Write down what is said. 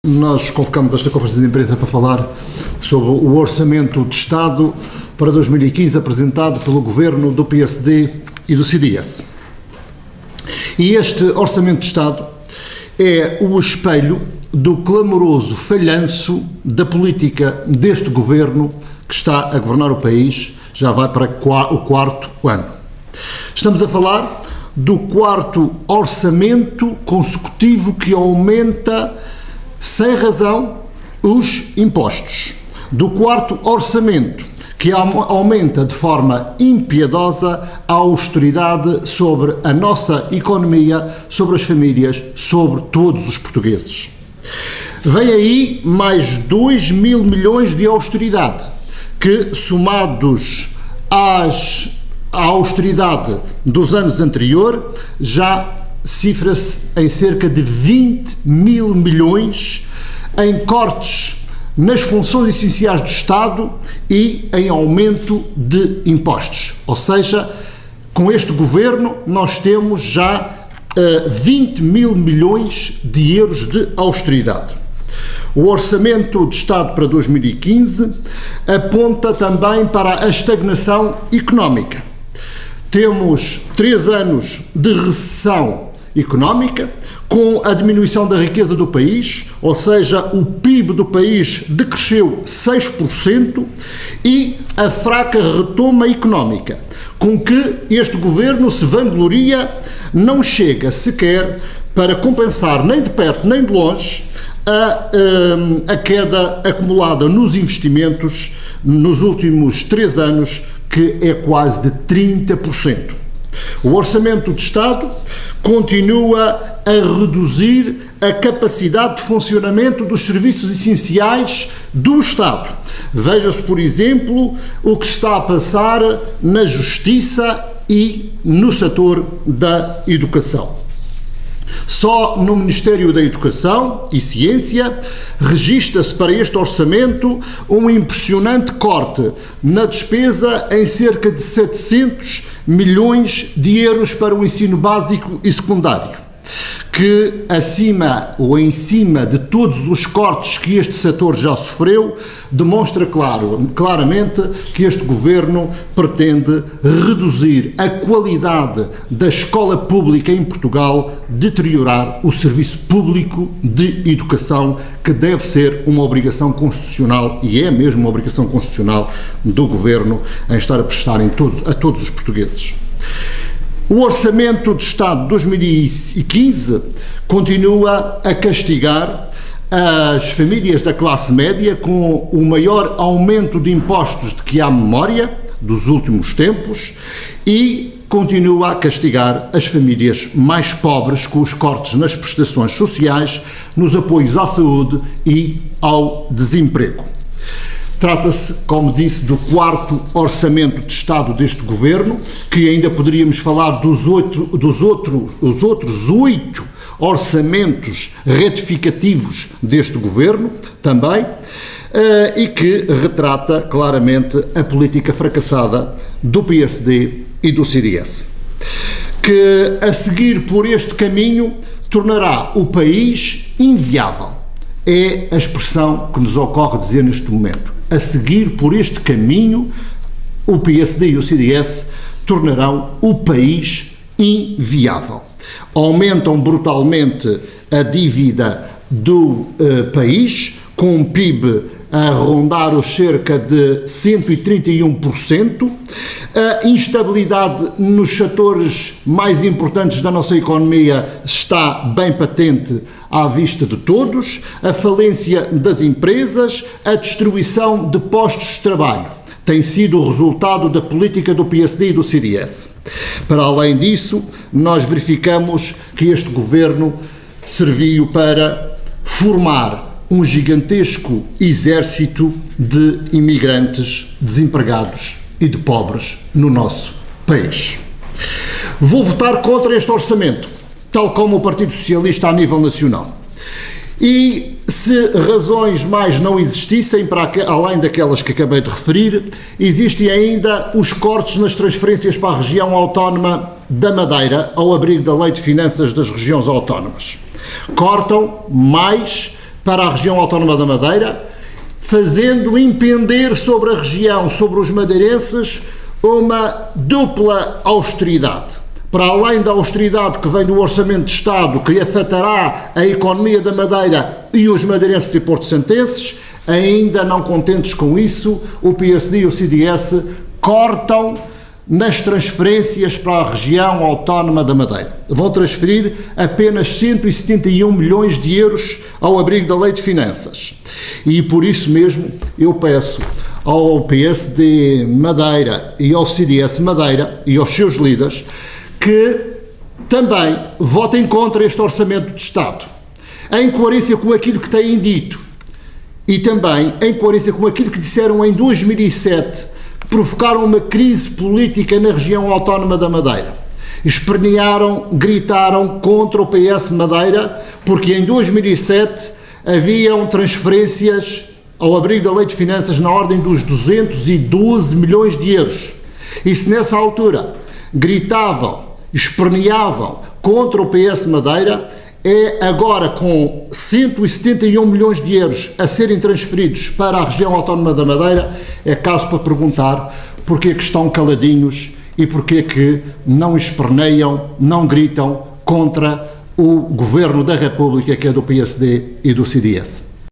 Nós convocamos esta conferência de imprensa para falar sobre o Orçamento de Estado para 2015 apresentado pelo Governo do PSD e do CDS. E este Orçamento de Estado é o espelho do clamoroso falhanço da política deste Governo que está a governar o país, já vai para o quarto ano. Estamos a falar do quarto orçamento consecutivo que aumenta, sem razão, os impostos. Do quarto orçamento que aumenta de forma impiedosa a austeridade sobre a nossa economia, sobre as famílias, sobre todos os portugueses. Vem aí mais 2 mil milhões de austeridade, que somados à austeridade dos anos anteriores, já cifra-se em cerca de 20 mil milhões em cortes nas funções essenciais do Estado e em aumento de impostos. Ou seja, com este governo nós temos já 20 mil milhões de euros de austeridade. O Orçamento de Estado para 2015 aponta também para a estagnação económica. Temos 3 anos de recessão económica, com a diminuição da riqueza do país, ou seja, o PIB do país decresceu 6% e a fraca retoma económica, com que este governo se vangloria, não chega sequer para compensar nem de perto nem de longe a queda acumulada nos investimentos nos últimos 3 anos, que é quase de 30%. O Orçamento de Estado continua a reduzir a capacidade de funcionamento dos serviços essenciais do Estado. Veja-se, por exemplo, o que se está a passar na Justiça e no setor da educação. Só no Ministério da Educação e Ciência registra-se para este orçamento um impressionante corte na despesa em cerca de 700 milhões de euros para o ensino básico e secundário, que acima ou em cima de todos os cortes que este setor já sofreu, demonstra claramente que este governo pretende reduzir a qualidade da escola pública em Portugal, deteriorar o serviço público de educação, que deve ser uma obrigação constitucional, e é mesmo uma obrigação constitucional do governo, em estar a prestar a todos os portugueses. O Orçamento de Estado de 2015 continua a castigar as famílias da classe média com o maior aumento de impostos de que há memória dos últimos tempos e continua a castigar as famílias mais pobres com os cortes nas prestações sociais, nos apoios à saúde e ao desemprego. Trata-se, como disse, do quarto Orçamento de Estado deste Governo, que ainda poderíamos falar dos outros 8 orçamentos retificativos deste Governo, também, e que retrata claramente a política fracassada do PSD e do CDS, que a seguir por este caminho tornará o país inviável. É a expressão que nos ocorre dizer neste momento. A seguir por este caminho, o PSD e o CDS tornarão o país inviável. Aumentam brutalmente a dívida do país, com um PIB a rondar os cerca de 131%, a instabilidade nos setores mais importantes da nossa economia está bem patente à vista de todos, a falência das empresas, a destruição de postos de trabalho tem sido o resultado da política do PSD e do CDS. Para além disso, nós verificamos que este governo serviu para formar um gigantesco exército de imigrantes, desempregados e de pobres no nosso país. Vou votar contra este orçamento, tal como o Partido Socialista a nível nacional. E se razões mais não existissem, para além daquelas que acabei de referir, existem ainda os cortes nas transferências para a região autónoma da Madeira, ao abrigo da Lei de Finanças das Regiões Autónomas. Cortam mais para a região autónoma da Madeira, fazendo impender sobre a região, sobre os madeirenses, uma dupla austeridade. Para além da austeridade que vem do Orçamento de Estado, que afetará a economia da Madeira e os madeirenses e porto-santenses, ainda não contentes com isso, o PSD e o CDS cortam nas transferências para a região autónoma da Madeira. Vão transferir apenas 171 milhões de euros ao abrigo da Lei de Finanças. E por isso mesmo eu peço ao PSD Madeira e ao CDS Madeira e aos seus líderes que também votem contra este Orçamento de Estado, em coerência com aquilo que têm dito e também em coerência com aquilo que disseram em 2007, provocaram uma crise política na região autónoma da Madeira. Espernearam, gritaram contra o PS Madeira, porque em 2007 haviam transferências ao abrigo da Lei de Finanças na ordem dos 212 milhões de euros. E se nessa altura gritavam, esperneavam contra o PS Madeira, é agora com 171 milhões de euros a serem transferidos para a região autónoma da Madeira, é caso para perguntar porque é que estão caladinhos e porque é que não esperneiam, não gritam contra o Governo da República, que é do PSD e do CDS.